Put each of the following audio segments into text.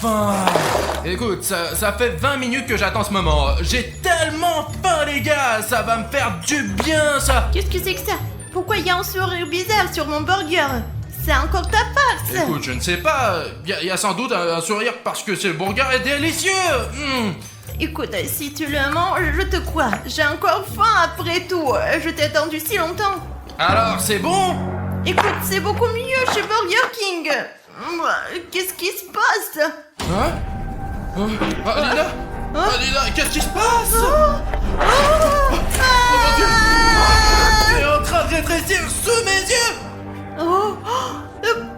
Enfin! Écoute, ça fait 20 minutes que j'attends ce moment. J'ai tellement faim, les gars! Ça va me faire du bien, ça! Qu'est-ce que c'est que ça? Pourquoi il y a un sourire bizarre sur mon burger? C'est encore ta farce! Écoute, je ne sais pas. Il y a sans doute un sourire parce que ce burger est délicieux! Écoute, si tu le manges, je te crois. J'ai encore faim après tout. Je t'ai attendu si longtemps. Alors, c'est bon? Écoute, c'est beaucoup mieux chez Burger King. Qu'est-ce qui se passe? Hein? Alina? Alina, qu'est-ce qui se passe? Oh mon Dieu! Tu es en train de rétrécir sous mes yeux!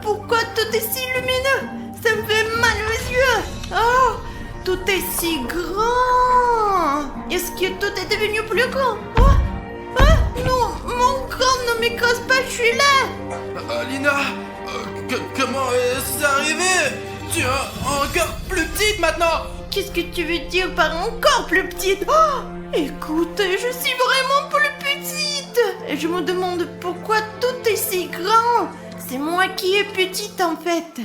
Pourquoi tout est si lumineux? Ça me fait mal aux yeux. Oh, tout est si grand. Est-ce que tout est devenu plus grand? Non, mon corps ne m'écrase pas, je suis là. Alina, comment est-ce arrivé? Tu es encore plus petite maintenant! Qu'est-ce que tu veux dire par encore plus petite? Écoute, je suis vraiment plus petite. Et je me demande pourquoi tout est si grand. C'est moi qui est petite en fait.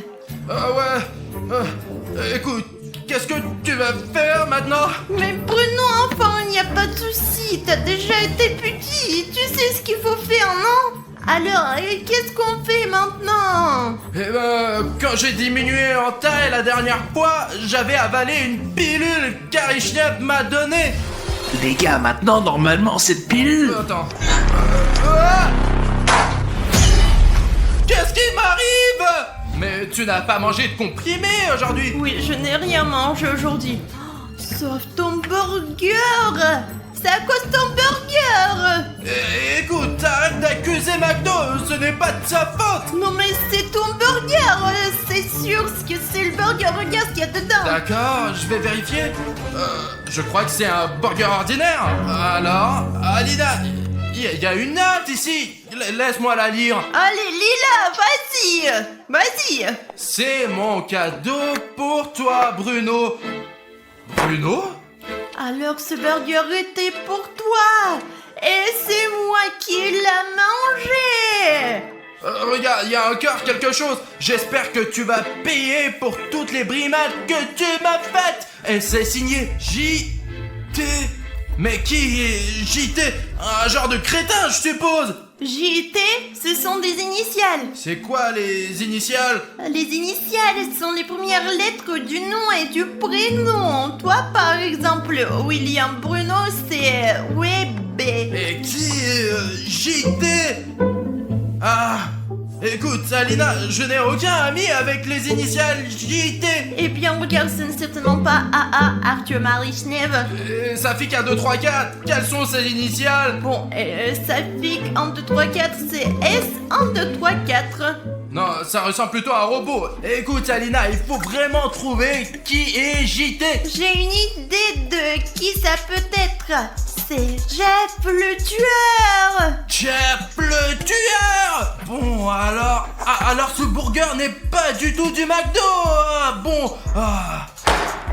Écoute, qu'est-ce que tu vas faire maintenant? Mais Bruno, enfin, il n'y a pas de souci. T'as déjà été petit. Tu sais ce qu'il faut faire, non? Alors, qu'est-ce qu'on fait maintenant? Quand j'ai diminué en taille la dernière fois, j'avais avalé une pilule qu'Arishnev m'a donnée. Les gars, maintenant, normalement, cette pilule... Attends. Qu'est-ce qui m'arrive? Mais tu n'as pas mangé de comprimés aujourd'hui? Oui, je n'ai rien mangé aujourd'hui. Sauf ton burger. C'est à cause de ton burger. Écoute, arrête d'accuser McDo, ce n'est pas de sa faute. Non mais c'est ton burger. C'est sûr que c'est le burger. Regarde ce qu'il y a dedans. D'accord, je vais vérifier. Je crois que c'est un burger ordinaire. Alors, Alina, il y a une note ici. Laisse-moi la lire. Allez, Lila, vas-y. C'est mon cadeau pour toi, Bruno. Bruno? Alors ce burger était pour toi. Et c'est moi qui l'ai mangé. Regarde, il y a encore quelque chose. J'espère que tu vas payer pour toutes les brimades que tu m'as faites. Et c'est signé J.T. Mais qui est J.T.? Un genre de crétin, je suppose. J.T., ce sont des initiales. C'est quoi les initiales? Les initiales sont les premières lettres du nom et du prénom. Toi, par exemple, William Bruno, c'est WB. Et qui est J.T.? Écoute, Alina, je n'ai aucun ami avec les initiales J.T. Eh bien, regarde, ce n'est certainement pas AA, Arthur Marichnev. Ça fait qu'un 2, 3, 4. Quelles sont ces initiales? Bon, ça fait qu'un 2, 3, 4, c'est S, 1, 2, 3, 4. Non, ça ressemble plutôt à un robot. Écoute, Alina, il faut vraiment trouver qui est J.T. J'ai une idée de qui ça peut être. C'est Jeff le tueur. Jeff le tueur. Bon, alors ce burger n'est pas du tout du McDo.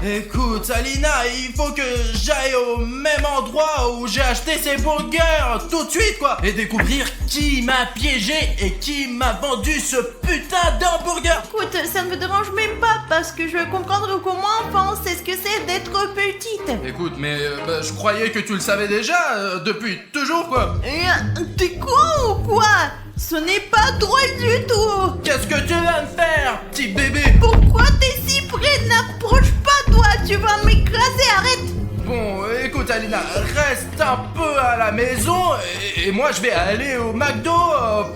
Écoute, Alina, il faut que j'aille au même endroit où j'ai acheté ces burgers tout de suite, quoi. Et découvrir qui m'a piégé et qui m'a vendu ce putain d'hamburger. Écoute, ça ne me dérange même pas parce que je veux comprendre comment on sait ce que c'est d'être petite. Écoute, mais je croyais que tu le savais déjà depuis toujours, quoi. T'es con ou quoi? Ce n'est pas drôle du tout. Qu'est-ce que tu vas me faire, petit bébé? Pourquoi t'es si près? N'approche pas, toi. Tu vas m'écraser, arrête. Bon, écoute, Alina, reste un peu à la maison et moi je vais aller au McDo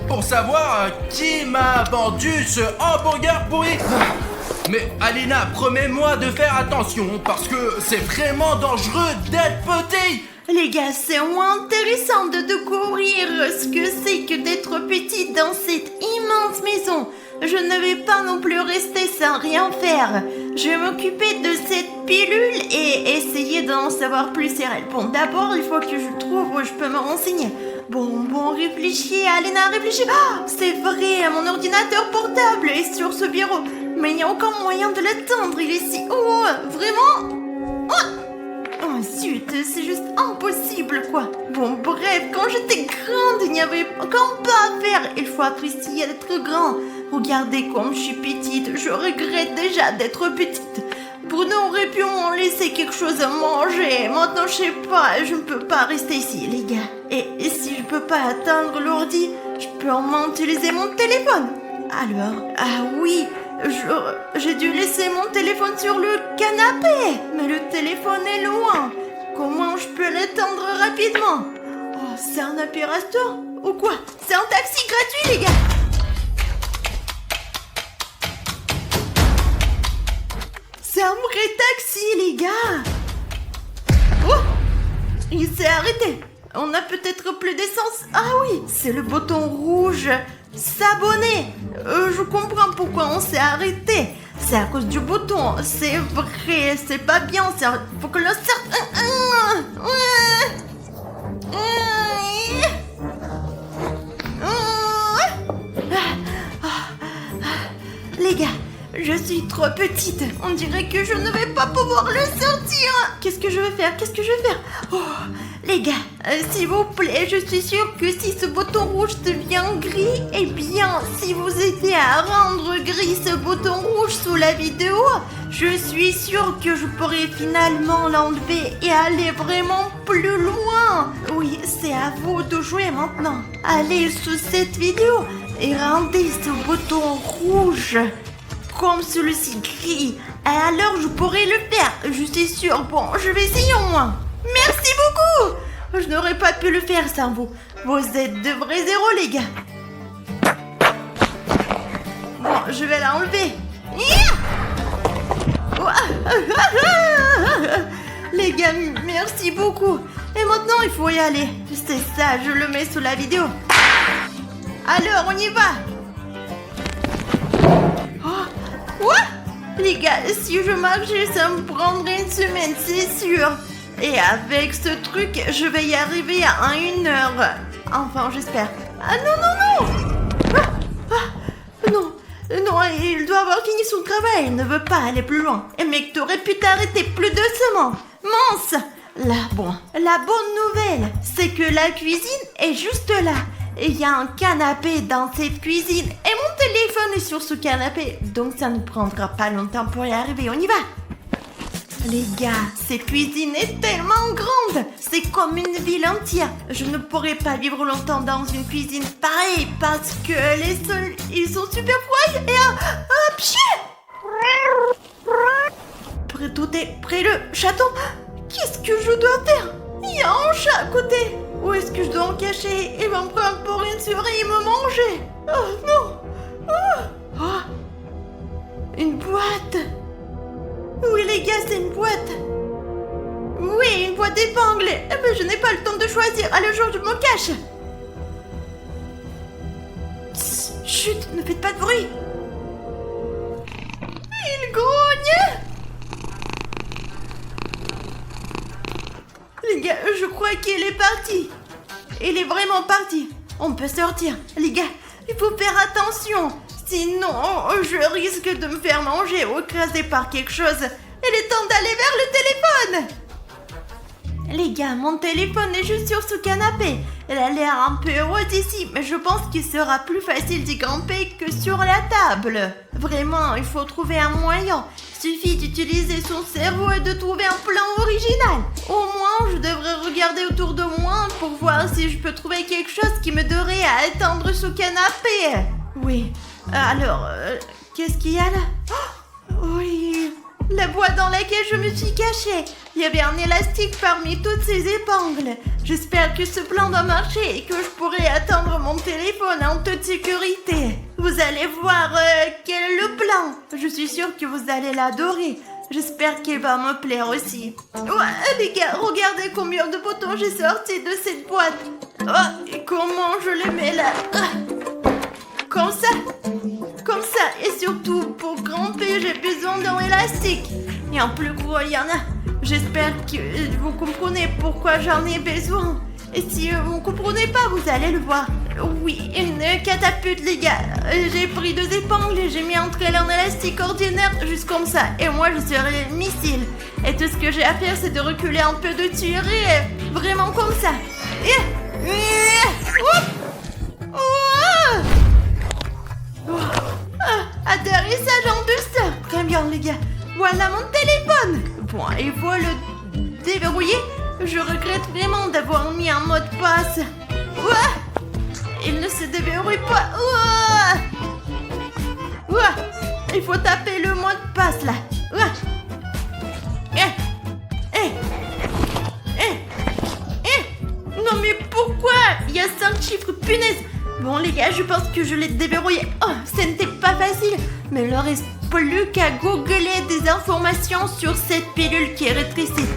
pour savoir qui m'a vendu ce hamburger pourri. Mais Alina, promets-moi de faire attention parce que c'est vraiment dangereux d'être petit. Les gars, c'est moins intéressant de découvrir ce que c'est que d'être petite dans cette immense maison. Je ne vais pas non plus rester sans rien faire. Je vais m'occuper de cette pilule et essayer d'en savoir plus sur elle. Bon, d'abord, il faut que je trouve où je peux me renseigner. Bon, réfléchis, Alina, réfléchis. C'est vrai, mon ordinateur portable est sur ce bureau. Mais il n'y a aucun moyen de l'atteindre, il est si haut. Vraiment? Oh zut, c'est juste impossible quoi. Bon bref, quand j'étais grande, il n'y avait qu'un pas à faire. Il faut apprécier d'être grand. Regardez comme je suis petite. Je regrette déjà d'être petite. Bruno aurait pu m'en laisser quelque chose à manger. Maintenant, je sais pas, je ne peux pas rester ici, les gars. Et si je peux pas atteindre l'ordi, je peux au moins utiliser mon téléphone. Alors, ah oui, j'ai dû laisser mon téléphone sur le canapé. Mais le téléphone est loin. Comment je peux l'atteindre rapidement? Oh, c'est un aspirateur ou quoi? C'est un taxi gratuit, les gars. C'est un vrai taxi, les gars. Oh, il s'est arrêté. On a peut-être plus d'essence. Ah oui, c'est le bouton rouge. S'abonner. Je comprends pourquoi on s'est arrêté. C'est à cause du bouton. C'est vrai, c'est pas bien. Faut que le sorte. Les gars, je suis trop petite. On dirait que je ne vais pas pouvoir le sortir. Qu'est-ce que je vais faire? Oh, les gars, s'il vous plaît, je suis sûre que si ce bouton rouge devient gris, eh bien, si vous aidez à rendre gris ce bouton rouge sous la vidéo, je suis sûre que je pourrai finalement l'enlever et aller vraiment plus loin. Oui, c'est à vous de jouer maintenant. Allez sous cette vidéo et rendez ce bouton rouge comme celui-ci gris. Et alors je pourrai le faire, je suis sûre. Bon, je vais essayer au moins. Merci beaucoup. Je n'aurais pas pu le faire sans vous. Vous êtes de vrais héros, les gars. Bon, je vais l'enlever. Les gars, merci beaucoup. Et maintenant, il faut y aller. C'est ça, je le mets sous la vidéo. Alors, on y va. Les gars, si je marchais, ça me prendrait une semaine, c'est sûr. Et avec ce truc, je vais y arriver à 1 heure. Enfin, j'espère. Ah non. Non, il doit avoir fini son travail. Il ne veut pas aller plus loin. Et mec, t'aurais pu t'arrêter plus doucement. Mince. La bonne nouvelle, c'est que la cuisine est juste là. Et il y a un canapé dans cette cuisine. Et mon téléphone est sur ce canapé. Donc ça ne prendra pas longtemps pour y arriver. On y va. Les gars, cette cuisine est tellement grande. C'est comme une ville entière. Je ne pourrais pas vivre longtemps dans une cuisine pareille. Parce que les sols, ils sont super froids. Et tout est près le château. Qu'est-ce que je dois faire? Il y a un chat à côté. Où est-ce que je dois en cacher? Il va me prendre pour une souris et me manger. Oh non. Une boîte. Oui les gars, c'est une boîte. Oui, une boîte d'épingles. Mais je n'ai pas le temps de choisir. Allez, je me cache. Chut, ne faites pas de bruit. Il grogne. Les gars, je crois qu'il est parti. Il est vraiment parti. On peut sortir. Les gars, il faut faire attention. Sinon, je risque de me faire manger ou écraser par quelque chose. Il est temps d'aller vers le téléphone. Les gars, mon téléphone est juste sur ce canapé. Elle a l'air un peu haute ici, mais je pense qu'il sera plus facile d'y grimper que sur la table. Vraiment, il faut trouver un moyen. Il suffit d'utiliser son cerveau et de trouver un plan original. Au moins, je devrais regarder autour de moi pour voir si je peux trouver quelque chose qui me donnerait à atteindre ce canapé. Oui, alors, qu'est-ce qu'il y a là? Oui, la boîte dans laquelle je me suis cachée. Il y avait un élastique parmi toutes ces épingles. J'espère que ce plan doit marcher et que je pourrai atteindre mon téléphone en toute sécurité. Vous allez voir quel est le plan. Je suis sûre que vous allez l'adorer. J'espère qu'il va me plaire aussi. Les gars, regardez combien de boutons j'ai sorti de cette boîte. Et comment je les mets là? Comme ça. Et surtout, pour grimper, j'ai besoin d'un élastique. Et en plus gros, il y en a. J'espère que vous comprenez pourquoi j'en ai besoin. Et si vous ne comprenez pas, vous allez le voir. Oui, une catapulte, les gars. J'ai pris 2 épingles et j'ai mis entre elles un élastique ordinaire, juste comme ça. Et moi, je serai le missile. Et tout ce que j'ai à faire, c'est de reculer un peu de tuerie, vraiment comme ça. bien, les gars. Voilà mon téléphone. Bon, il faut le déverrouiller. Je regrette vraiment d'avoir mis un mot de passe. Ouah, il ne se déverrouille pas. Ouah. Ouah. Il faut taper le mot de passe, là. Ouah. Non mais pourquoi? Il y a 5 chiffres, punaise. Bon les gars, je pense que je l'ai déverrouillé. Oh, ce n'était pas facile. Mais il ne reste plus qu'à googler des informations sur cette pilule qui rétrécit.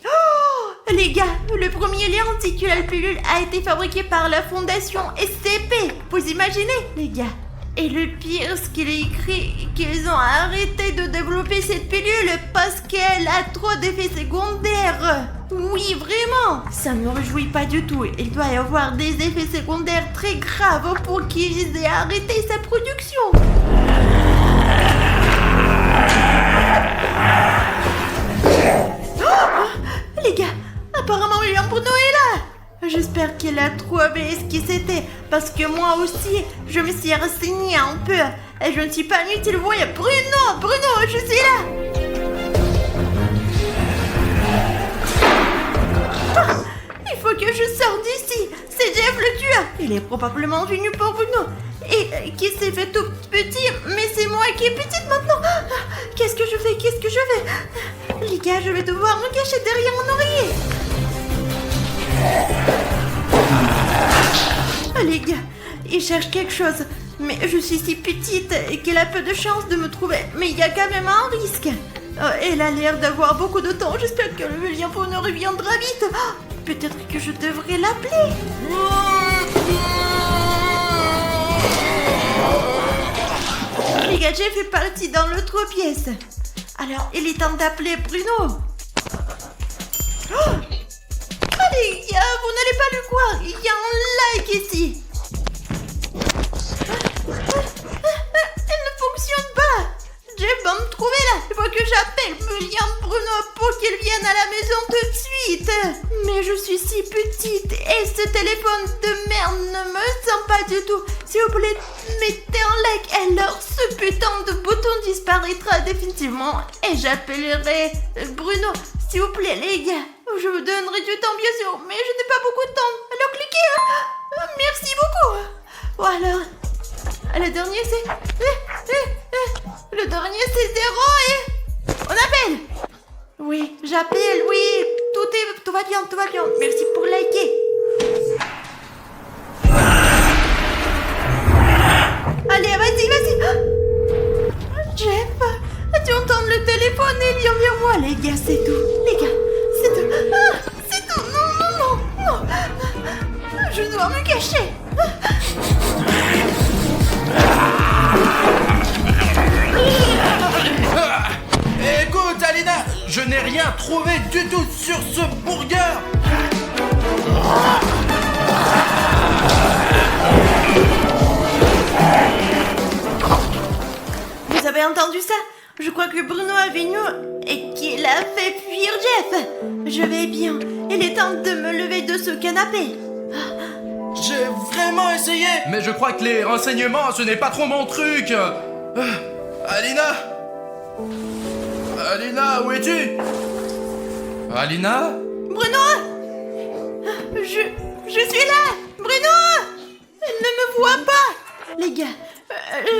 Oh, les gars, le premier lien anti la pilule a été fabriqué par la fondation SCP. Vous imaginez, les gars? Et le pire, ce qu'il est écrit, qu'ils ont arrêté de développer cette pilule parce qu'elle a trop d'effets secondaires. Oui, vraiment. Ça ne me réjouit pas du tout. Il doit y avoir des effets secondaires très graves pour qu'ils aient arrêté sa production. Oh, les gars, apparemment William Bruno est là. J'espère qu'il a trouvé ce qui c'était, parce que moi aussi, je me suis renseignée un peu, et je ne suis pas inutile. Voyez, Bruno, je suis là. Oh, il faut que je sorte d'ici. C'est Jeff le tueur. Il est probablement venu pour Bruno, et qui s'est fait tout petit, mais c'est moi qui est petite maintenant. Qu'est-ce que je fais? Les gars, je vais devoir me cacher derrière mon oreiller. Ah, les gars, il cherche quelque chose. Mais je suis si petite et qu'il a peu de chance de me trouver. Mais il y a quand même un risque. Elle a l'air d'avoir beaucoup de temps. J'espère que le lien pour ne reviendra vite. Peut-être que je devrais l'appeler. Les gars, j'ai fait partie dans l'autre pièce. Alors, il est temps d'appeler Bruno. Oh, les gars, vous n'allez pas le voir. Il y a un like ici. Elle ne fonctionne pas. Jeff va me trouver là. Il faut que j'appelle William Bruno pour qu'il vienne à la maison tout de suite. Mais je suis si petite et ce téléphone de merde ne me sent pas du tout. S'il vous plaît, mettez un like. Alors ce putain de bouton disparaîtra définitivement et j'appellerai Bruno. S'il vous plaît les gars, je vous donnerai du temps bien sûr, mais je n'ai pas beaucoup de temps. Alors cliquez, hein. Merci beaucoup. Ou alors, le dernier c'est... Le dernier c'est 0 et... On appelle. Oui, j'appelle, oui. Tout va bien. Merci pour liker. Allez, vas-y. Jeff, tu entends le téléphone et il vient vers moi. Les gars, c'est tout. C'est tout. Non. Je dois me cacher. Écoute, Alina, je n'ai rien trouvé du tout sur ce burger. Vous avez entendu ça? Je crois que Bruno est venu et qu'il a fait fuir Jeff. Je vais bien. Il est temps de me lever de ce canapé. J'ai vraiment essayé, mais je crois que les renseignements, ce n'est pas trop mon truc. Alina, où es-tu? Alina? Bruno! Je suis là! Bruno! Elle ne me voit pas! Les gars,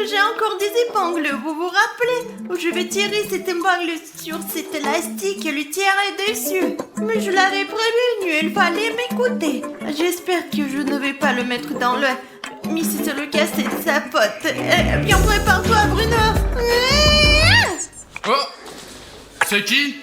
j'ai encore des épingles, vous vous rappelez? Je vais tirer cette épingle sur cet élastique et lui tirer dessus. Mais je l'avais prévenu, il fallait m'écouter. J'espère que je ne vais pas le mettre dans le... Mais si c'est le cas, c'est de sa pote. Bien prépare-toi, Bruno! Oh! C'est qui?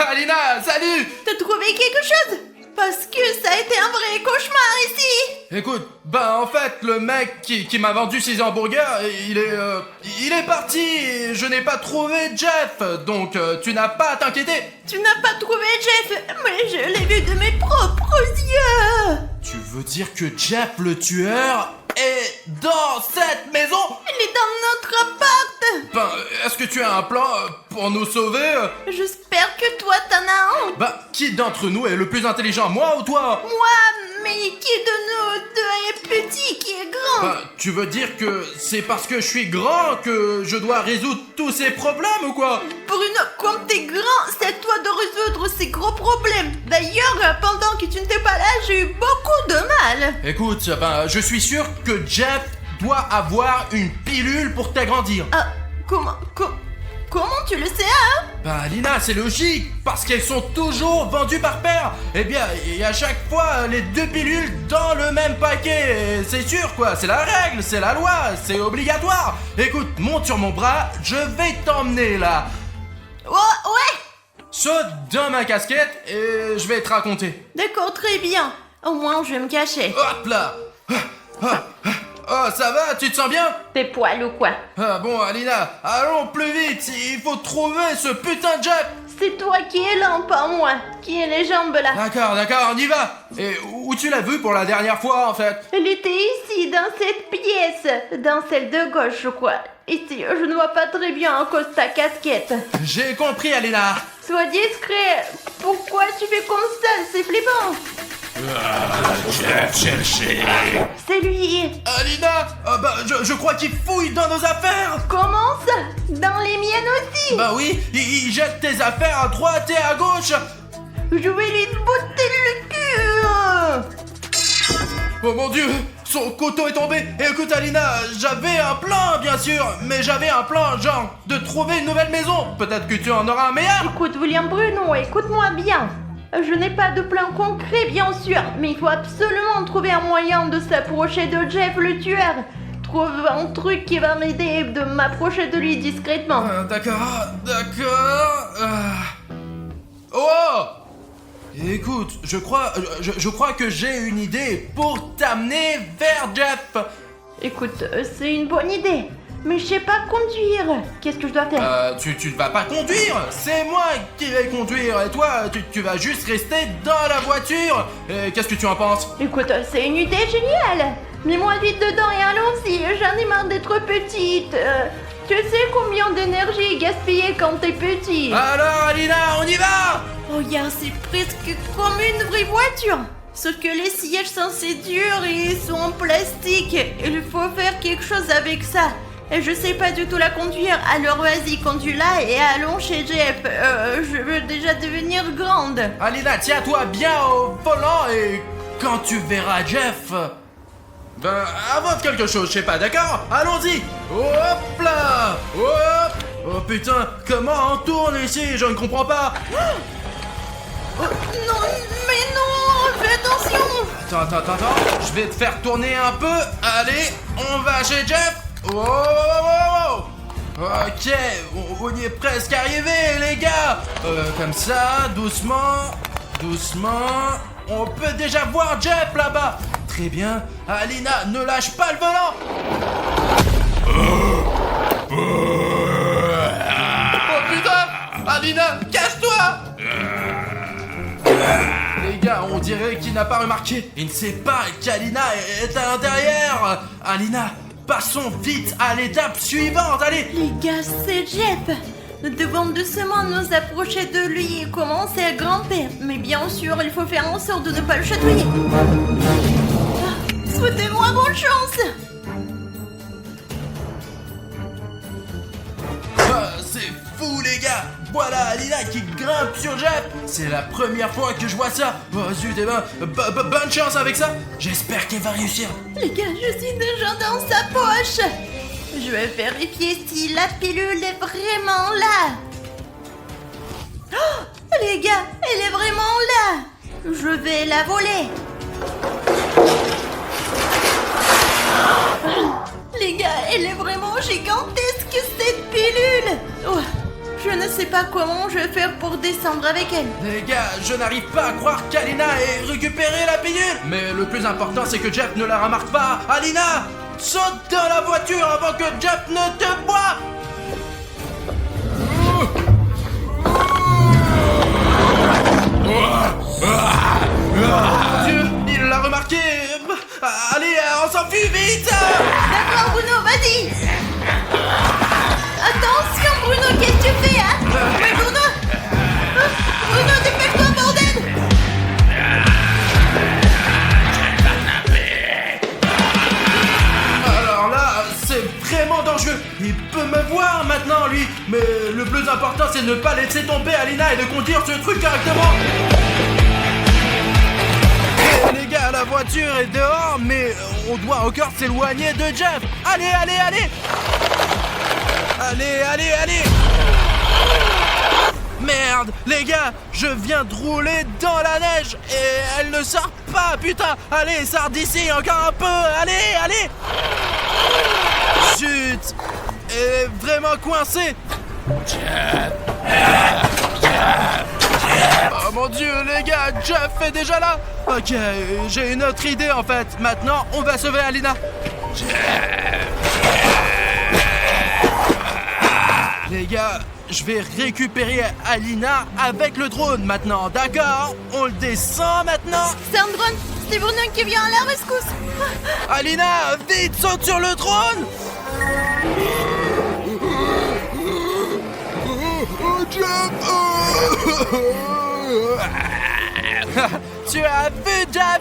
Alina, salut! T'as trouvé quelque chose? Parce que ça a été un vrai cauchemar ici! Écoute, en fait, le mec qui m'a vendu ces hamburgers, il est parti et je n'ai pas trouvé Jeff, donc tu n'as pas à t'inquiéter. Tu n'as pas trouvé Jeff, mais je l'ai vu de mes propres yeux! Tu veux dire que Jeff le tueur est dans cette maison? Il est dans notre appart! Est-ce que tu as un plan pour nous sauver? J'espère que toi t'en as un! Qui d'entre nous est le plus intelligent, moi ou toi? Moi, mais qui de nous deux est petit qui est grand. Bah, tu veux dire que c'est parce que je suis grand que je dois résoudre tous ces problèmes ou quoi? Bruno, comme t'es grand, c'est à toi de résoudre ces gros problèmes. D'ailleurs, pendant que tu n'étais pas là, j'ai eu beaucoup de mal. Écoute, ben, je suis sûr que Jeff doit avoir une pilule pour t'agrandir. Ah, comment tu le sais, hein? Bah Lina, c'est logique, parce qu'elles sont toujours vendues par paire. Eh bien, il y a chaque fois les 2 pilules dans le même paquet. Et c'est sûr quoi, c'est la règle, c'est la loi, c'est obligatoire. Écoute, monte sur mon bras, je vais t'emmener là. Ouais. Saute dans ma casquette et je vais te raconter. D'accord, très bien. Au moins, je vais me cacher. Hop là. Oh, ça va, tu te sens bien? Tes poils ou quoi? Ah bon, Alina, allons plus vite, il faut trouver ce putain de Jeff. C'est toi qui es lent, pas moi. Qui ai les jambes là? D'accord, on y va. Et où tu l'as vu pour la dernière fois en fait? Elle était ici, dans cette pièce. Dans celle de gauche, je crois. Ici, je ne vois pas très bien à cause de ta casquette. J'ai compris, Alina. Sois discret. Pourquoi tu fais comme ça? C'est flippant. Jeff cherché. C'est lui. Alina, bah je crois qu'il fouille dans nos affaires. Comment ça? Dans les miennes aussi? Bah oui, il jette tes affaires à droite et à gauche. Je vais lui botter le cul. Oh mon dieu, son couteau est tombé. Et écoute Alina, j'avais un plan bien sûr, mais j'avais un plan genre de trouver une nouvelle maison. Peut-être que tu en auras un meilleur. Écoute William Bruno, écoute-moi bien. Je n'ai pas de plan concret bien sûr, mais il faut absolument trouver un moyen de s'approcher de Jeff le tueur. Trouve un truc qui va m'aider de m'approcher de lui discrètement. D'accord. Oh! Écoute, je crois que j'ai une idée pour t'amener vers Jeff. Écoute, c'est une bonne idée, mais je sais pas conduire. Qu'est-ce que je dois faire? Tu ne vas pas conduire, c'est moi qui vais conduire et toi, tu vas juste rester dans la voiture. Qu'est-ce que tu en penses? Écoute, c'est une idée géniale. Mets-moi vite dedans et allons-y, j'en ai marre d'être petite. Tu sais combien d'énergie est gaspillée quand t'es petit? Alors Alina, on y va! Regarde, c'est presque comme une vraie voiture. Sauf que les sièges sont assez durs et ils sont en plastique. Il faut faire quelque chose avec ça. Et je sais pas du tout la conduire, alors vas-y, conduis-la et allons chez Jeff. Je veux déjà devenir grande. Alina, tiens-toi bien au volant et quand tu verras Jeff... Ben, invente quelque chose, je sais pas, d'accord? Allons-y! Hop là! Hop! Oh putain, comment on tourne ici? Je ne comprends pas! Oh, non, mais non, fais attention! Attends, je vais te faire tourner un peu. Allez, on va chez Jeff. Wow. Ok, on y est presque arrivé, les gars. Comme ça, doucement. On peut déjà voir Jeff là-bas. Très bien. Alina, ne lâche pas le volant. Oh putain, Alina, casse-toi. Les gars, on dirait qu'il n'a pas remarqué. Il ne sait pas qu'Alina est à l'intérieur. Alina, passons vite à l'étape suivante, allez. Les gars, c'est Jeff. Nous devons doucement nous approcher de lui et commencer à grimper. Mais bien sûr, il faut faire en sorte de ne pas le chatouiller. Souhaitez-moi bonne chance. C'est fou, les gars. Voilà Alina qui grimpe sur Jeff. C'est la première fois que je vois ça. Oh zut, eh ben, bonne chance avec ça. J'espère qu'elle va réussir. Les gars, je suis déjà dans sa poche. Je vais vérifier si la pilule est vraiment là. Oh, les gars, elle est vraiment là. Je vais la voler. Les gars, elle est vraiment gigantesque cette pilule. Oh, je ne sais pas comment je vais faire pour descendre avec elle. Les gars, je n'arrive pas à croire qu'Alina ait récupéré la pilule. Mais le plus important, c'est que Jeff ne la remarque pas. Alina, saute dans la voiture avant que Jeff ne te voie. Mon Dieu, il l'a remarqué. Allez, on s'enfuit vite. D'accord, Bruno, vas-y. Attention, Bruno, qu'est-ce que tu fais, hein? Mais Bruno, Bruno, dépêche-toi, bordel. vraiment dangereux. Il peut me voir maintenant, lui. Mais le plus important, c'est de ne pas laisser tomber Alina et de conduire ce truc correctement. Et les gars, la voiture est dehors, mais on doit encore s'éloigner de Jeff. Allez, allez, allez. Allez, allez, allez. Merde, les gars, je viens de rouler dans la neige et elle ne sort pas, putain. Allez, sors d'ici, encore un peu. Allez, allez. Chut. Elle est vraiment coincée. Oh mon dieu, les gars, Jeff est déjà là. Ok, j'ai une autre idée en fait. Maintenant, on va sauver Alina. Les gars, je vais récupérer Alina avec le drone maintenant, d'accord? On le descend maintenant. C'est un drone. C'est Bruno qui vient à la rescousse. Alina, vite, saute sur le drone. Tu as vu, Jeff?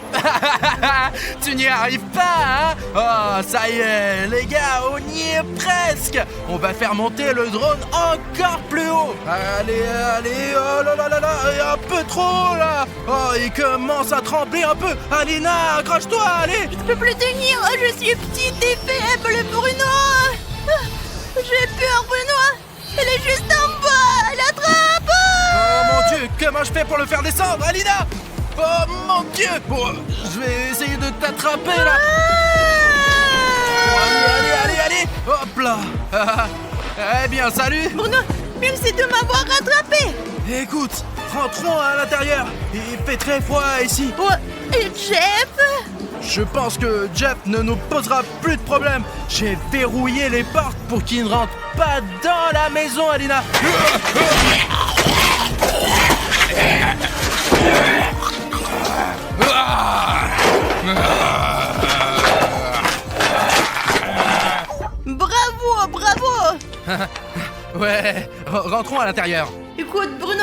Tu n'y arrives pas, hein? Oh, ça y est, les gars, on y est presque. On va faire monter le drone encore plus haut. Allez, allez, oh là là là là, un peu trop, là. Oh, il commence à trembler un peu. Alina, accroche-toi, allez. Je peux plus tenir. Je suis petite et faible, Bruno. J'ai peur, Bruno. Elle est juste en bas. Elle attrape. Oh mon dieu, comment je fais pour le faire descendre, Alina? Oh mon dieu! Bon, je vais essayer de t'attraper là! Allez, allez, allez, allez! Hop là! Eh bien, salut! Bruno, merci de m'avoir rattrapé. Écoute, rentrons à l'intérieur. Il fait très froid ici. Oh, et Jeff? Je pense que Jeff ne nous posera plus de problème. J'ai verrouillé les portes pour qu'il ne rentre pas dans la maison, Alina. Bravo, bravo. Ouais, rentrons à l'intérieur. Écoute, Bruno,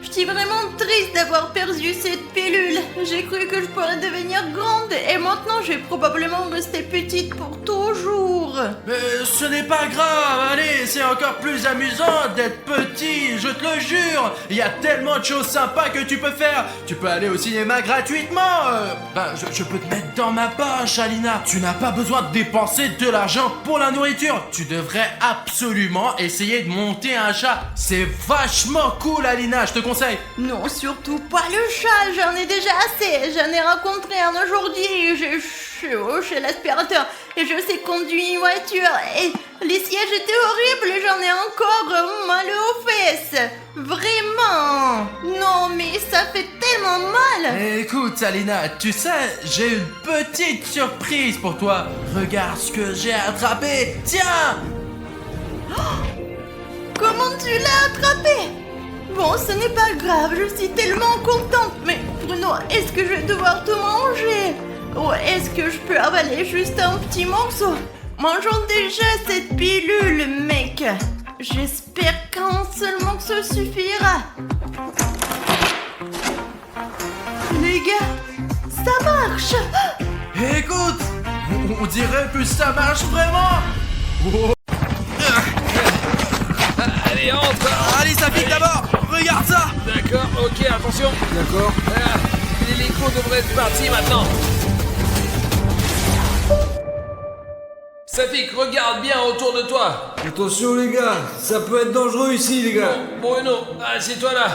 je suis vraiment triste d'avoir perdu cette pilule. J'ai cru que je pourrais devenir grande et maintenant je vais probablement rester petite pour toujours. Mais ce n'est pas grave, allez, c'est encore plus amusant d'être petit, je te le jure. Il y a tellement de choses sympas que tu peux faire. Tu peux aller au cinéma gratuitement. Je peux te mettre dans ma poche, Alina. Tu n'as pas besoin de dépenser de l'argent pour la nourriture. Tu devrais absolument essayer de monter un chat. C'est vachement cool, Alina, je te conseille. Non, surtout pas le chat, j'en ai déjà assez. J'en ai rencontré un aujourd'hui, j'ai chaud chez l'aspirateur et je sais conduire une voiture et les sièges étaient horribles, j'en ai encore mal aux fesses. Vraiment. Non, mais ça fait tellement mal. Écoute, Alina, tu sais, j'ai une petite surprise pour toi. Regarde ce que j'ai attrapé. Tiens. Comment tu l'as attrapé? Bon, ce n'est pas grave, je suis tellement contente. Mais Bruno, est-ce que je vais devoir tout manger? Ou est-ce que je peux avaler juste un petit morceau? Mangeons déjà cette pilule, mec. J'espère qu'un seul morceau suffira. Les gars, ça marche. Écoute, on dirait que ça marche vraiment. Oh. Allez, entre. Allez, ça pique d'abord. Regarde ça. D'accord, ok, attention. D'accord. L'hélico devrait être parti maintenant. Safik, regarde bien autour de toi. Attention les gars, ça peut être dangereux ici les gars. Bon, Bruno, assieds-toi là.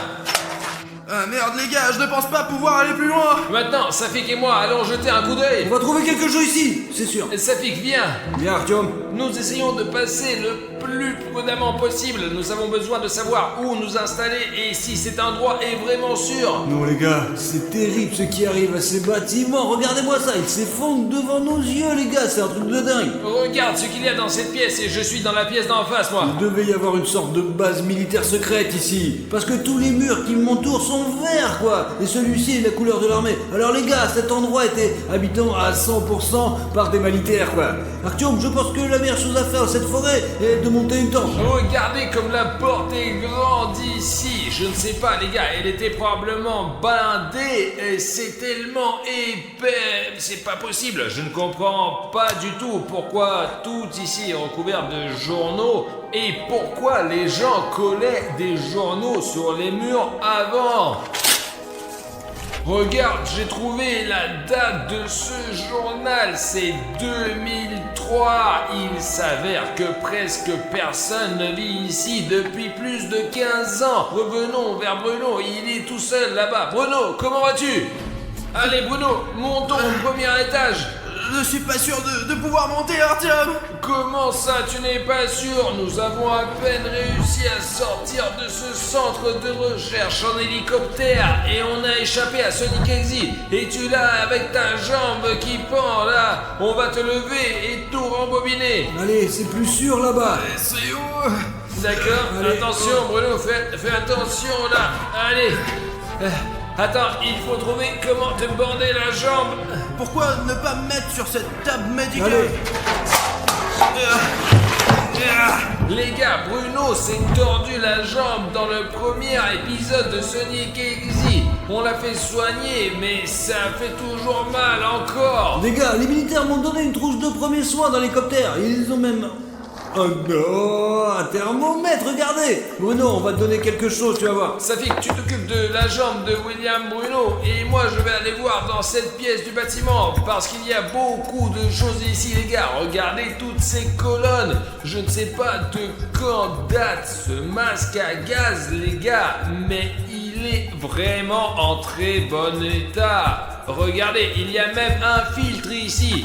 Ah merde les gars, je ne pense pas pouvoir aller plus loin. Maintenant, Safik et moi allons jeter un coup d'œil. On va trouver quelque chose ici, c'est sûr. Safik, viens. Bien Artyom. Nous essayons de passer le plus prudemment possible. Nous avons besoin de savoir où nous installer et si cet endroit est vraiment sûr. Non les gars, c'est terrible ce qui arrive à ces bâtiments. Regardez-moi ça, ils s'effondrent devant nos yeux les gars, c'est un truc de dingue. Regarde ce qu'il y a dans cette pièce et je suis dans la pièce d'en face, moi. Il devait y avoir une sorte de base militaire secrète ici. Parce que tous les murs qui m'entourent sont sont verts, quoi. Et celui-ci est la couleur de l'armée. Alors les gars, cet endroit était habitant à 100% par des militaires, quoi. Artyom, je pense que la meilleure chose à faire dans cette forêt est de monter une tente. Regardez comme la porte est grande ici. Je ne sais pas, les gars, elle était probablement blindée. Et c'est tellement épais. C'est pas possible. Je ne comprends pas du tout pourquoi tout ici est recouvert de journaux et pourquoi les gens collaient des journaux sur les murs avant. Regarde, j'ai trouvé la date de ce journal, c'est 2003. Il s'avère que presque personne ne vit ici depuis plus de 15 ans. Revenons vers Bruno, il est tout seul là-bas. Bruno, comment vas-tu? Allez Bruno, montons au premier étage. Je suis pas sûr de pouvoir monter, Artyom. Comment ça, tu n'es pas sûr? Nous avons à peine réussi à sortir de ce centre de recherche en hélicoptère et on a échappé à Sonic Exi. Et tu là avec ta jambe qui pend là, on va te lever et tout rembobiner. Allez, c'est plus sûr là-bas. C'est où? D'accord, Allez. attention Bruno, fais attention là. Allez. Attends, il faut trouver comment te bander la jambe. Pourquoi ne pas me mettre sur cette table médicale? Allez. Les gars, Bruno s'est tordu la jambe dans le premier épisode de Sonic Exi. On l'a fait soigner, mais ça fait toujours mal encore. Les gars, les militaires m'ont donné une trousse de premiers soins dans l'hélicoptère. Ils ont même... Oh non, un thermomètre, regardez. Bruno, on va te donner quelque chose, tu vas voir. Safik, tu t'occupes de la jambe de William Bruno et moi je vais aller voir dans cette pièce du bâtiment parce qu'il y a beaucoup de choses ici les gars. Regardez toutes ces colonnes. Je ne sais pas de quand date ce masque à gaz les gars, mais il est vraiment en très bon état. Regardez, il y a même un filtre ici.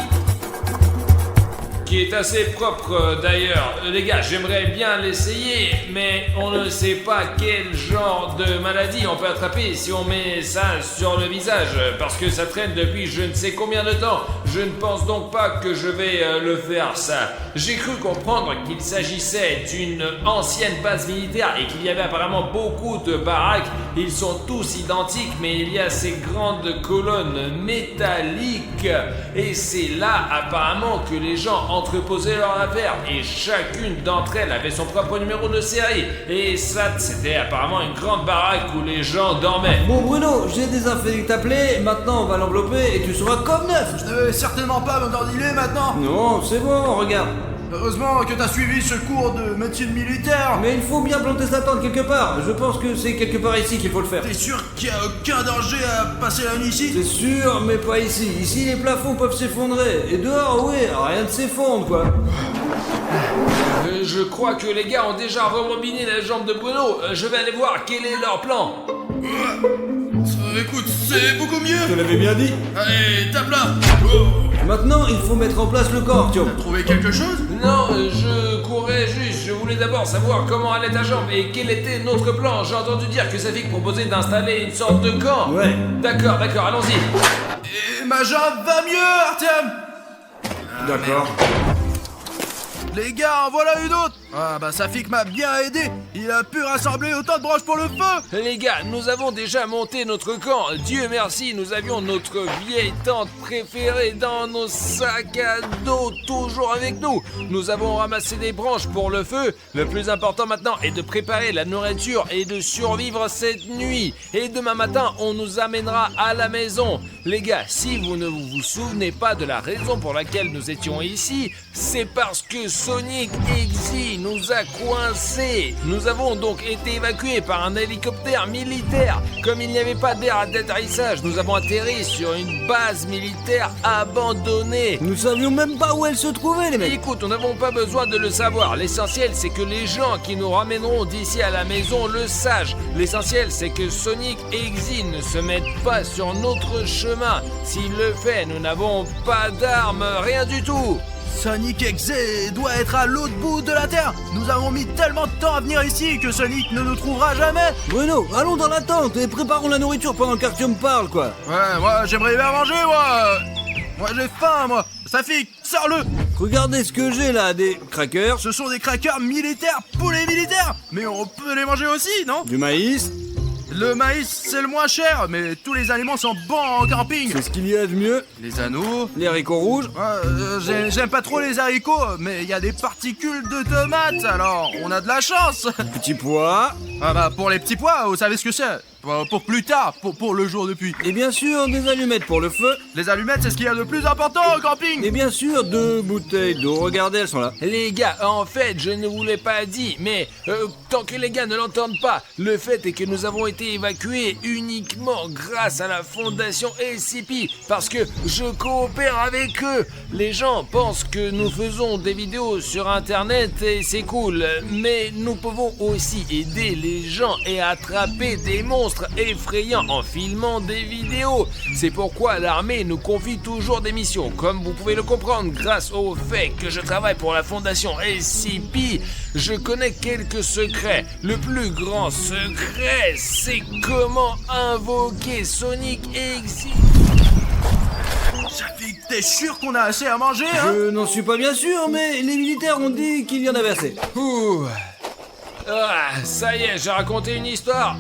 Qui est assez propre d'ailleurs. Les gars, j'aimerais bien l'essayer, mais on ne sait pas quel genre de maladie on peut attraper si on met ça sur le visage, parce que ça traîne depuis je ne sais combien de temps. Je ne pense donc pas que je vais le faire ça. J'ai cru comprendre qu'il s'agissait d'une ancienne base militaire et qu'il y avait apparemment beaucoup de baraques. Ils sont tous identiques, mais il y a ces grandes colonnes métalliques et c'est là apparemment que les gens entreposaient leurs affaires et chacune d'entre elles avait son propre numéro de série. Et ça, c'était apparemment une grande baraque où les gens dormaient. Bon Bruno, j'ai désinfecté ta plaie, maintenant on va l'envelopper et tu seras comme neuf. Je ne vais certainement pas m'entordiler maintenant. Non, c'est bon, regarde. Heureusement que t'as suivi ce cours de médecine militaire. Mais il faut bien planter sa tente quelque part. Je pense que c'est quelque part ici qu'il faut le faire. T'es sûr qu'il n'y a aucun danger à passer la nuit ici? C'est sûr, mais pas ici. Ici, les plafonds peuvent s'effondrer. Et dehors, oui, rien ne s'effondre, quoi. Je crois que les gars ont déjà rembobiné la jambe de Bruno. Je vais aller voir quel est leur plan. Écoute, c'est beaucoup mieux. Je te l'avais bien dit. Allez, tape là. Maintenant, il faut mettre en place le corps, Artyom. Trouvé quelque chose? Non, je courais juste. Je voulais d'abord savoir comment allait ta jambe et quel était notre plan. J'ai entendu dire que Safik proposait d'installer une sorte de camp. Ouais. D'accord, allons-y. Et ma jambe va mieux, Artyom. D'accord. Les gars, en voilà une autre. Ah bah Safik m'a bien aidé. Il a pu rassembler autant de branches pour le feu. Les gars, nous avons déjà monté notre camp. Dieu merci, nous avions notre vieille tente préférée dans nos sacs à dos, toujours avec nous. Nous avons ramassé des branches pour le feu. Le plus important maintenant est de préparer la nourriture et de survivre cette nuit. Et demain matin, on nous amènera à la maison. Les gars, si vous ne vous souvenez pas de la raison pour laquelle nous étions ici, c'est parce que Sonic Exi nous a coincés. Nous avons donc été évacués par un hélicoptère militaire. Comme il n'y avait pas d'air d'atterrissage, nous avons atterri sur une base militaire abandonnée. Nous savions même pas où elle se trouvait, les mecs. Écoute, nous n'avons pas besoin de le savoir. L'essentiel, c'est que les gens qui nous ramèneront d'ici à la maison le sachent. L'essentiel, c'est que Sonic Exi ne se mette pas sur notre chemin. S'il le fait, nous n'avons pas d'armes, rien du tout. Sonic Exi doit être à l'autre bout de la Terre. Nous avons mis tellement de temps à venir ici que Sonic ne nous trouvera jamais. Bruno, allons dans la tente et préparons la nourriture pendant qu'Artyom parle, quoi. Ouais, moi j'aimerais bien manger, moi. Moi j'ai faim, moi. Safik, sors-le. Regardez ce que j'ai là, des crackers, Ce sont des crackers militaires, poulets militaires. Mais on peut les manger aussi, non? du maïs, Le maïs, c'est le moins cher, mais tous les aliments sont bons en camping. C'est ce qu'il y a de mieux. Les anneaux... Les haricots rouges. J'aime pas trop les haricots, mais il y a des particules de tomates, alors on a de la chance. Petits pois. Ah bah pour les petits pois, vous savez ce que c'est. Pour plus tard, pour le jour de pluie. Et bien sûr, des allumettes pour le feu. Les allumettes, c'est ce qu'il y a de plus important au camping. Et bien sûr, 2 bouteilles d'eau. Regardez, elles sont là. Les gars, en fait, je ne vous l'ai pas dit, mais tant que les gars ne l'entendent pas, le fait est que nous avons été évacués uniquement grâce à la fondation SCP, parce que je coopère avec eux. Les gens pensent que nous faisons des vidéos sur Internet et c'est cool, mais nous pouvons aussi aider les gens et attraper des monstres effrayants en filmant des vidéos. C'est pourquoi l'armée nous confie toujours des missions, comme vous pouvez le comprendre grâce au fait que je travaille pour la fondation SCP. Je connais quelques secrets. Le plus grand secret, c'est comment invoquer Sonic Exit. Ça fait que t'es sûr qu'on a assez à manger, hein? Je n'en suis pas bien sûr, mais les militaires ont dit qu'il y en avait assez. Ouh. Ah, ça y est, j'ai raconté une histoire.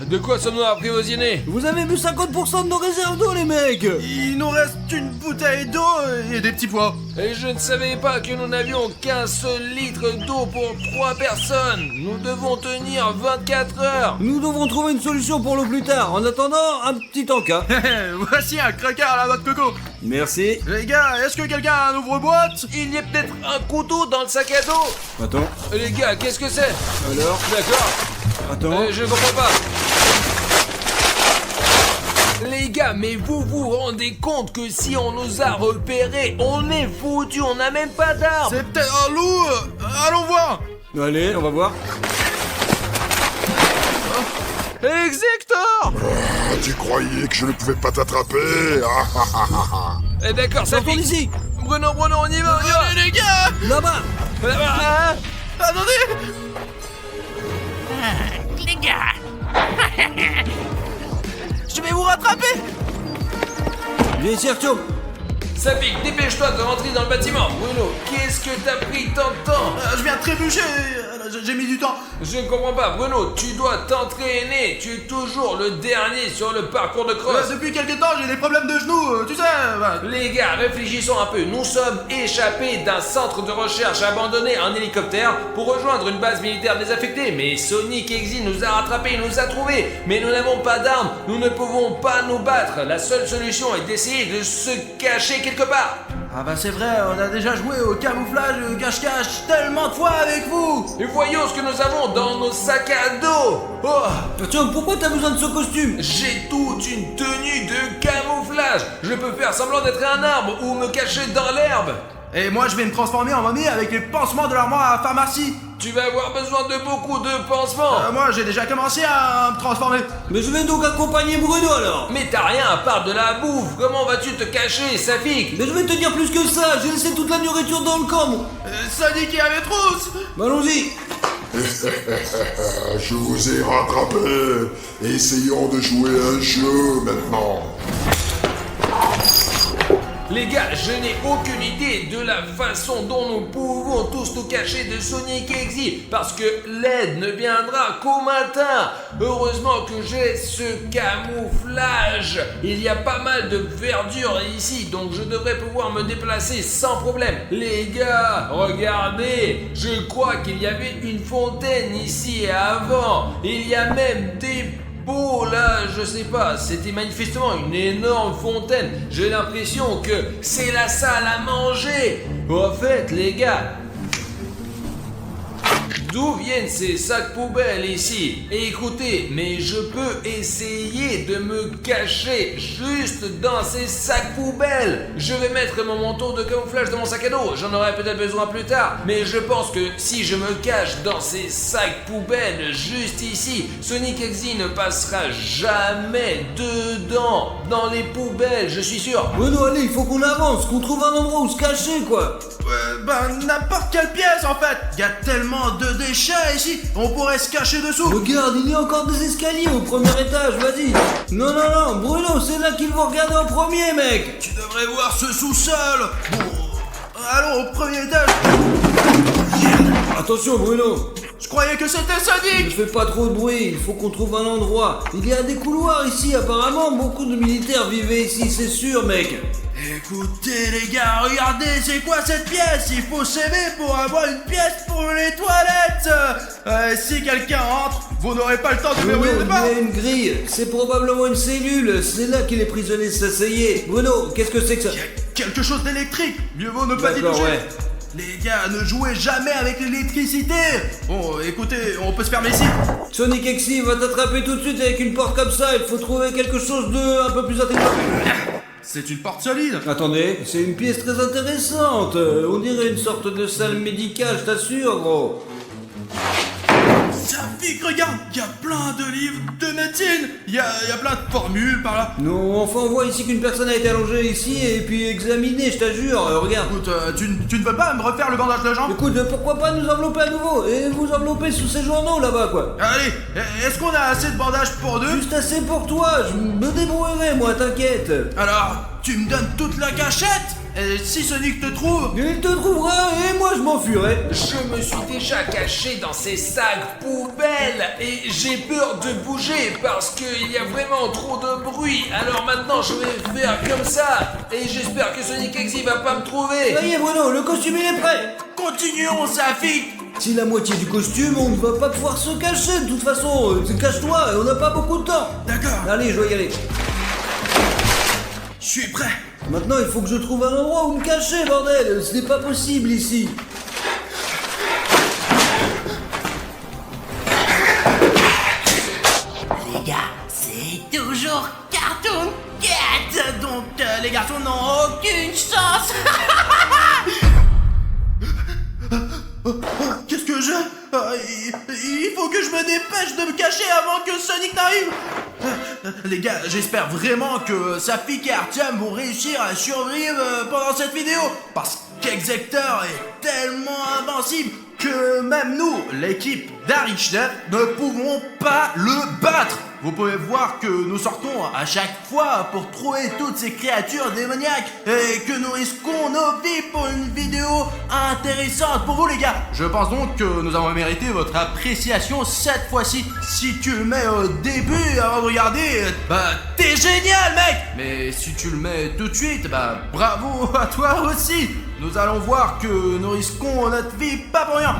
De quoi sommes-nous apprivoisés? Vous avez bu 50% de nos réserves d'eau, les mecs. Il nous reste une bouteille d'eau et des petits pois. Et je ne savais pas que nous n'avions qu'un seul litre d'eau pour 3 personnes. Nous devons tenir 24 heures. Nous devrons trouver une solution pour l'eau plus tard. En attendant, un petit encas. Voici un cracker à la noix de coco. Merci. Les gars, est-ce que quelqu'un a un ouvre-boîte? Il y a peut-être un couteau dans le sac à dos. Attends. Les gars, qu'est-ce que c'est? Alors? D'accord. Attends. Je comprends pas. Les gars, mais vous vous rendez compte que si on nous a repérés, on est foutus, on n'a même pas d'armes. C'est peut-être un loup. Allons voir. Allez, on va voir. Exector. Tu croyais que je ne pouvais pas t'attraper? D'accord, ça Sortons fait... d'ici. Bruno, on y va. Allez les gars. Là-bas. Là-bas. Attendez. Les gars. Je vais vous rattraper. Viens ici, Artyom. Ça pique, dépêche-toi de rentrer dans le bâtiment. Bruno, qu'est-ce que t'as pris tant de temps? Je viens de trébucher. J'ai mis du temps. Je ne comprends pas, Bruno, tu dois t'entraîner. Tu es toujours le dernier sur le parcours de cross. Depuis quelques temps, j'ai des problèmes de genoux, tu sais. Les gars, réfléchissons un peu. Nous sommes échappés d'un centre de recherche abandonné en hélicoptère pour rejoindre une base militaire désaffectée. Mais Sonic Exit nous a rattrapés, il nous a trouvés. Mais nous n'avons pas d'armes, nous ne pouvons pas nous battre. La seule solution est d'essayer de se cacher quelque part. Ah bah c'est vrai, on a déjà joué au camouflage, cache-cache tellement de fois avec vous. Et voyons ce que nous avons dans nos sacs à dos. Oh, Artyom, pourquoi t'as besoin de ce costume? j'ai toute une tenue de camouflage. Je peux faire semblant d'être un arbre ou me cacher dans l'herbe. Et moi je vais me transformer en momie avec les pansements de l'armoire à la pharmacie. Tu vas avoir besoin de beaucoup de pansements. Moi j'ai déjà commencé à me transformer. Mais je vais donc accompagner Bruno alors. Mais t'as rien à part de la bouffe. Comment vas-tu te cacher, Safik? Mais je vais te dire plus que ça, j'ai laissé toute la nourriture dans le camp. Moi. Sonic et avait trousse. Bah, allons-y. Je vous ai rattrapé. Essayons de jouer un jeu maintenant. Les gars, je n'ai aucune idée de la façon dont nous pouvons tous nous cacher de Sonic Exit, parce que l'aide ne viendra qu'au matin. Heureusement que j'ai ce camouflage. Il y a pas mal de verdure ici, donc je devrais pouvoir me déplacer sans problème. Les gars, regardez, je crois qu'il y avait une fontaine ici avant. Il y a même des... Oh là, je sais pas, c'était manifestement une énorme fontaine. J'ai l'impression que c'est la salle à manger. En fait, les gars, d'où viennent ces sacs poubelles ici? Et écoutez, mais je peux essayer de me cacher juste dans ces sacs poubelles. Je vais mettre mon manteau de camouflage dans mon sac à dos. J'en aurai peut-être besoin plus tard. Mais je pense que si je me cache dans ces sacs poubelles juste ici, Sonic Exit ne passera jamais dedans. Dans les poubelles, je suis sûr. Bruno, allez, il faut qu'on avance, qu'on trouve un endroit où se cacher, quoi. N'importe quelle pièce en fait. Il y a tellement de déchets ici, on pourrait se cacher dessous. Regarde, il y a encore des escaliers au premier étage, vas-y. Non, Bruno, c'est là qu'il faut regarder en premier, mec. Tu devrais voir ce sous-sol. Bon, allons au premier étage. Attention Bruno, Je croyais que c'était ne Sonic. fais pas trop de bruit, il faut qu'on trouve un endroit. Il y a des couloirs ici apparemment, beaucoup de militaires vivaient ici, c'est sûr mec. Écoutez les gars, regardez, c'est quoi cette pièce? Il faut s'aimer pour avoir une pièce pour les toilettes. Si quelqu'un entre, vous n'aurez pas le temps de Bruno, verrouiller il les y portes. a une grille, c'est probablement une cellule, c'est là que les prisonniers s'asseyaient. Bruno, qu'est-ce que c'est que ça? Il y a quelque chose d'électrique. Mieux vaut ne pas y D'accord, toucher. ouais. Les gars, ne jouez jamais avec l'électricité. Bon, écoutez, on peut se fermer ici. Sonic Exy va t'attraper tout de suite avec une porte comme ça, il faut trouver quelque chose de un peu plus intelligent. C'est une porte solide. Attendez, c'est une pièce très intéressante. On dirait une sorte de salle médicale, je t'assure, gros. Safik, regarde, il y a plein de livres de médecine. Il y a plein de formules par là. Non, enfin, on voit ici qu'une personne a été allongée ici et puis examinée, je t'assure. Regarde. Écoute, tu ne veux pas me refaire le bandage de jambe? Écoute, pourquoi pas nous envelopper à nouveau et vous envelopper sous ces journaux là-bas, quoi. Allez, est-ce qu'on a assez de bandages pour deux? Juste assez pour toi, je me débrouillerai, moi, t'inquiète. Alors, tu me donnes toute la cachette? Et si Sonic te trouve? Il te trouvera et moi je m'enfuirai. Je me suis déjà caché dans ces sacs poubelles et j'ai peur de bouger parce qu'il y a vraiment trop de bruit. Alors maintenant je vais faire comme ça et j'espère que Sonic Exy va pas me trouver. Ça y est, Bruno, le costume il est prêt. Continuons, Safik. Si la moitié du costume, on ne va pas pouvoir se cacher de toute façon. Cache-toi, on n'a pas beaucoup de temps. D'accord, Allez, je vais y aller. je suis prêt. Maintenant, il faut que je trouve un endroit où me cacher, bordel. Ce n'est pas possible ici. Les gars, c'est toujours Cartoon Cat. Donc, les garçons n'ont Aucune chance. Qu'est-ce que j'ai? Il faut que je me dépêche de me cacher avant que Sonic n'arrive. Les gars, j'espère vraiment que Safik et Artyom vont réussir à survivre pendant cette vidéo. Parce qu'Exector est tellement invincible que même nous, l'équipe d'Arichnet, ne pouvons pas le battre. Vous pouvez voir que nous sortons à chaque fois pour trouver toutes ces créatures démoniaques et que nous risquons nos vies pour une vidéo intéressante pour vous les gars. Je pense donc que nous avons mérité votre appréciation cette fois-ci. Si tu le mets au début avant de regarder, bah t'es génial mec. Mais si tu le mets tout de suite, bah bravo à toi aussi. Nous allons voir que nous risquons notre vie pas pour rien.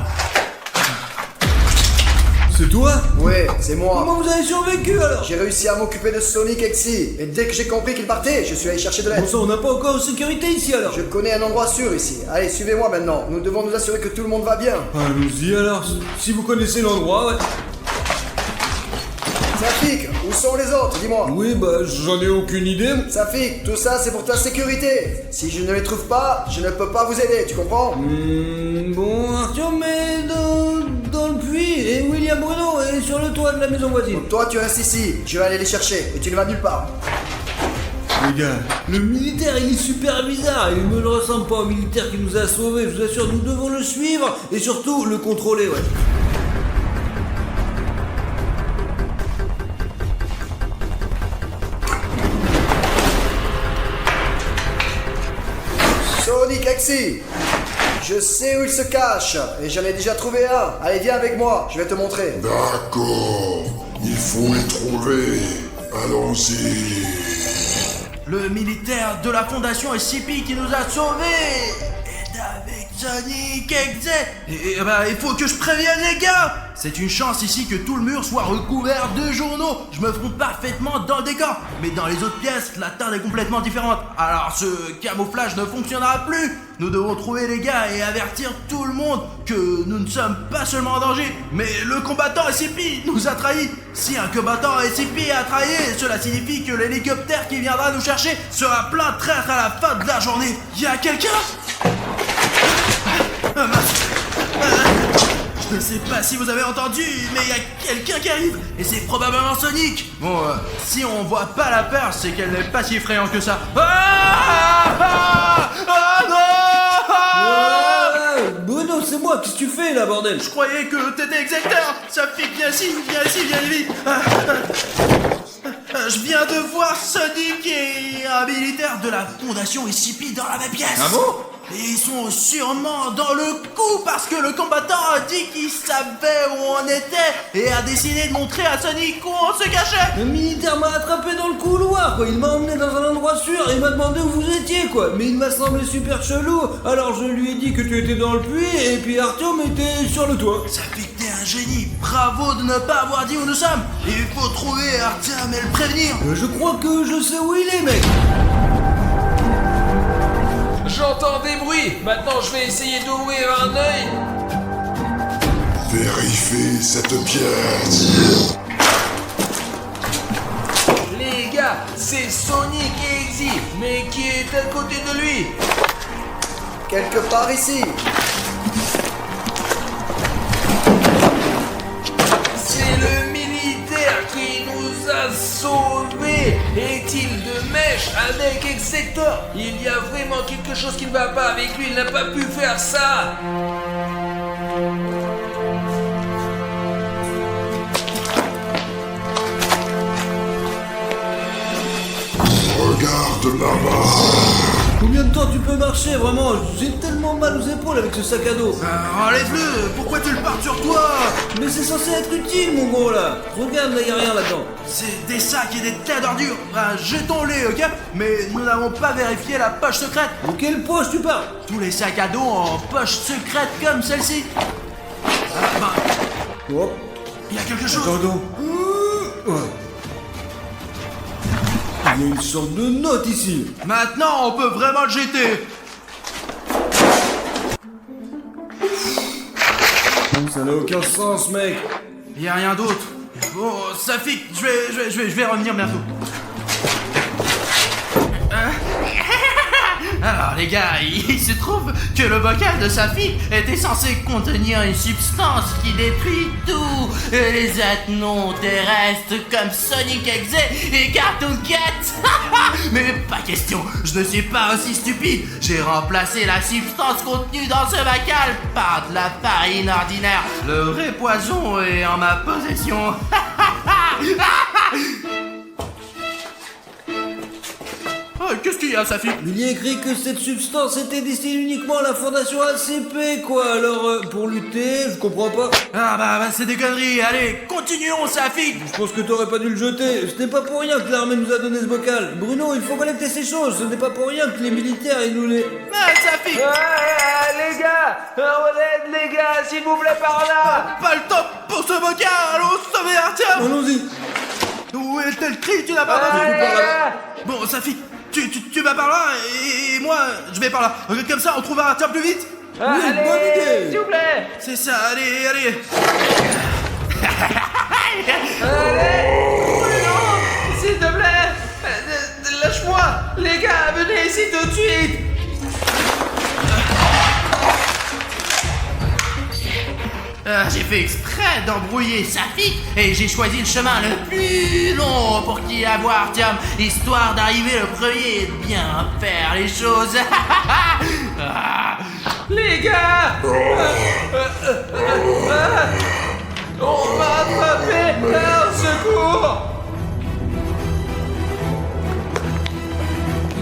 C'est toi? Ouais, c'est moi. Comment vous avez survécu alors? J'ai réussi à m'occuper de Sonic Exy. Et dès que j'ai compris qu'il partait, je suis allé chercher de Bon l'aide. sang, on n'a pas encore de sécurité ici alors. Je connais un endroit sûr ici. Allez, suivez-moi maintenant. Nous devons nous assurer que tout le monde va bien. Allons-y alors. Si vous connaissez l'endroit, ouais. Safik, où sont les autres? Dis-moi. Oui, bah j'en ai aucune idée. Safik, tout ça c'est pour ta sécurité. Si je ne les trouve pas, je ne peux pas vous aider, tu comprends? Bon, Arthur, mais dans le puits et William Bruno est sur le toit de la maison voisine. Donc toi tu restes ici, je vais aller les chercher et tu ne vas nulle part. Les gars, le militaire il est super bizarre, il ne le ressemble pas au militaire qui nous a sauvés, je vous assure, nous devons le suivre et surtout le contrôler, ouais. Sonic Exy, je sais où il se cache et j'en ai déjà trouvé un. Allez, viens avec moi, je vais te montrer. D'accord, il faut les trouver. Allons-y. Le militaire de la fondation SCP qui nous a sauvés est avec Sonic Exy. Et bah il faut que je prévienne les gars. C'est une chance ici que tout le mur soit recouvert de journaux. Je me fonds parfaitement dans le décor. Mais dans les autres pièces, la teinte est complètement différente. Alors ce camouflage ne fonctionnera plus. Nous devons trouver les gars et avertir tout le monde que nous ne sommes pas seulement en danger, mais le combattant SCP nous a trahis. Si un combattant SCP a trahi, cela signifie que l'hélicoptère qui viendra nous chercher sera plein de traîtres à la fin de la journée. Y a quelqu'un? Je ne sais pas si vous avez entendu, mais il y a quelqu'un qui arrive, et c'est probablement Sonic. Bon, si on voit pas la peur, c'est qu'elle n'est pas si effrayante que ça. Bruno, c'est moi, qu'est-ce que tu fais là, bordel? Je croyais que t'étais Exector. Safik, viens ici, viens vite. Je viens de voir Sonic et un militaire de la fondation SCP dans la même pièce. Ah bon? Et ils sont sûrement dans le coup parce que le combattant a dit qu'il savait où on était et a décidé de montrer à Sonic où on se cachait. Le militaire m'a attrapé dans le couloir, quoi. Il m'a emmené dans un endroit sûr et il m'a demandé où vous étiez, quoi. Mais il m'a semblé super chelou. Alors je lui ai dit que tu étais dans le puits et puis Artyom était sur le toit. Ça fait que t'es un génie. Bravo de ne pas avoir dit où nous sommes. Il faut trouver Artyom et le prévenir. Je crois que je sais où il est, mec. J'entends des bruits. Maintenant, je vais essayer d'ouvrir un œil. Vérifiez cette pièce. Les gars, c'est Sonic et Eggsy. Mais qui est à côté de lui? Quelque part ici. C'est le militaire qui nous a sauvés. Est-il de mèche avec Exector? Il y a vraiment quelque chose qui ne va pas avec lui. Il n'a pas pu faire ça. Regarde là-bas. Combien de temps tu peux marcher, vraiment? J'ai tellement mal aux épaules avec ce sac à dos. Enlève-le. Pourquoi tu le portes sur toi? Mais c'est censé être utile, mon gros, là. Regarde, là, y a rien là-dedans. C'est des sacs et des tas d'ordures. Jetons-les, ok? Mais nous n'avons pas vérifié la poche secrète. De quelle poche tu parles? Tous les sacs à dos en poche secrète comme celle-ci. Oh, Il y a quelque chose. attends donc. Ouais. Il y a une sorte de note ici. Maintenant, on peut vraiment le jeter. Ça n'a aucun sens, mec. Il y a rien d'autre. Bon, Safik, je vais revenir bientôt. Alors les gars, il se trouve que le bocal de Safik était censé contenir une substance qui détruit tout, les êtres non terrestres comme Sonic Exe et Cartoon Cat. Mais pas question, je ne suis pas aussi stupide. J'ai remplacé la substance contenue dans ce bocal par de la farine ordinaire. Le vrai poison est en ma possession. Qu'est-ce qu'il y a, Safik? Il y a écrit que cette substance était destinée uniquement à la fondation ACP, quoi. Alors, pour lutter, je comprends pas. Ah bah c'est des conneries, allez, continuons, Safik. Je pense que t'aurais pas dû le jeter. Ce n'est pas pour rien que l'armée nous a donné ce bocal. Bruno, il faut collecter ces choses. Ce n'est pas pour rien que les militaires, ils nous les... Ah, Safik. Les gars, on aide les gars, s'il vous plaît, par là. Pas le temps pour ce bocal, allons sauver Artyom. Allons-y. Où était le cri? Tu n'as pas entendu? Bon, Safik, tu vas par là et moi, je vais par là. Comme ça, on trouvera Artyom plus vite. Oui, bonne idée. S'il vous plaît. C'est ça, allez, allez. Non, s'il te plaît. Lâche-moi. Les gars, venez ici tout de suite. J'ai fait exprès d'embrouiller Safik et j'ai choisi le chemin le plus long pour qu'il y ait à voir Artyom, histoire d'arriver le premier et de bien faire les choses. Les gars. On m'a attrapé. Au secours.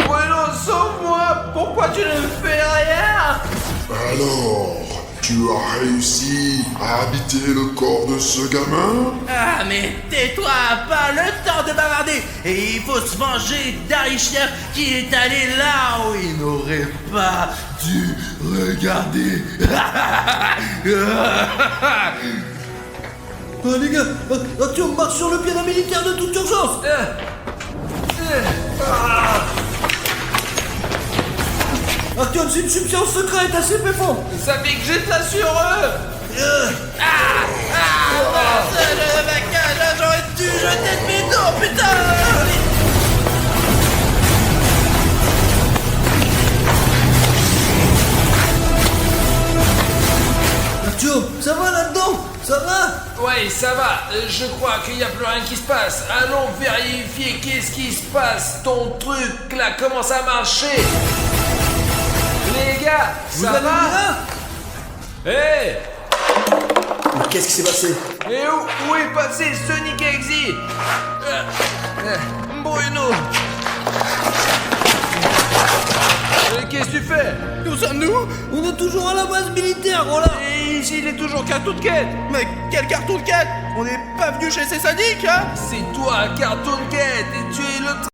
Bruno, sauve-moi. Pourquoi tu ne fais rien? Alors, tu as réussi à habiter le corps de ce gamin? Ah mais tais-toi, pas le temps de bavarder. Et il faut se venger d'Arichiev qui est allé là où il n'aurait pas dû regarder. Oh, les gars, Artyom marche sur le pied d'un militaire de toute urgence. Artyom, c'est une substance secrète assez péfond. Ça fait que j'étais sur eux. Le bagage, là, j'aurais dû jeter de mes dos, putain. Artyom, ça va là-dedans? Ça va? Ouais, ça va. Je crois qu'il n'y a plus rien qui se passe. Allons vérifier qu'est-ce qui se passe. Ton truc là commence à marcher. Les gars, Vous ça allez va? bien? Hé! Mais qu'est-ce qui s'est passé? Et où est passé Sonic Eggsy? Bruno! Qu'est-ce que tu fais? Où sommes-nous? On est toujours à la base militaire, voilà. Et ici, il est toujours Cartoon Cat. Mais quel carton de quête? On n'est pas venu chez ces sadiques, hein? C'est toi, Cartoon Cat, et tu es le